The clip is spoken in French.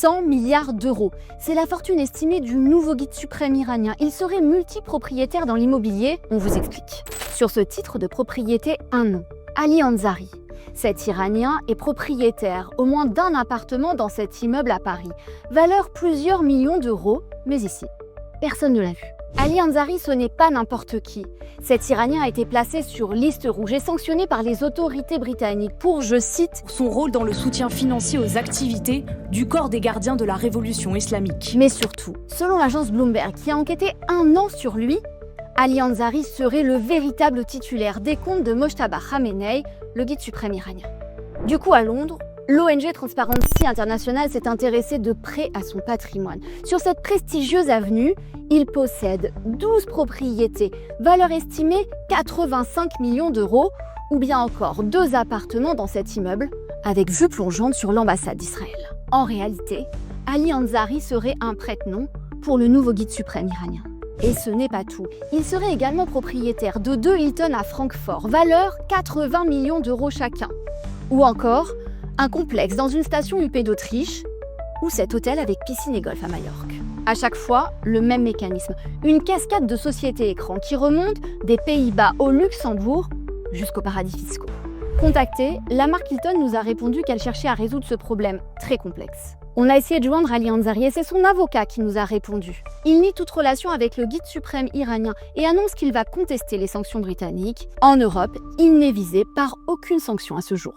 100 milliards d'euros. C'est la fortune estimée du nouveau guide suprême iranien. Il serait multipropriétaire dans l'immobilier, on vous explique. Sur ce titre de propriété, un nom, Ali Ansari. Cet Iranien est propriétaire au moins d'un appartement dans cet immeuble à Paris, valeur plusieurs millions d'euros, mais ici, personne ne l'a vu. Ali Ansari, ce n'est pas n'importe qui. Cet Iranien a été placé sur liste rouge et sanctionné par les autorités britanniques pour, je cite, son rôle dans le soutien financier aux activités du corps des gardiens de la révolution islamique. Mais surtout, selon l'agence Bloomberg qui a enquêté 1 an sur lui, Ali Ansari serait le véritable titulaire des comptes de Mojtaba Khamenei, le guide suprême iranien. Du coup, à Londres, l'ONG Transparency International s'est intéressée de près à son patrimoine. Sur cette prestigieuse avenue, il possède 12 propriétés, valeur estimée 85 millions d'euros, ou bien encore 2 appartements dans cet immeuble, avec vue plongeante sur l'ambassade d'Israël. En réalité, Ali Ansari serait un prête-nom pour le nouveau guide suprême iranien. Et ce n'est pas tout. Il serait également propriétaire de 2 Hilton à Francfort, valeur 80 millions d'euros chacun. Ou encore, un complexe dans une station UP d'Autriche, ou cet hôtel avec piscine et golf à Majorque. À chaque fois, le même mécanisme. Une cascade de sociétés écrans qui remonte des Pays-Bas au Luxembourg jusqu'aux paradis fiscaux. Contactée, la marque Hilton nous a répondu qu'elle cherchait à résoudre ce problème très complexe. On a essayé de joindre Ali Ansari et c'est son avocat qui nous a répondu. Il nie toute relation avec le guide suprême iranien et annonce qu'il va contester les sanctions britanniques. En Europe, il n'est visé par aucune sanction à ce jour.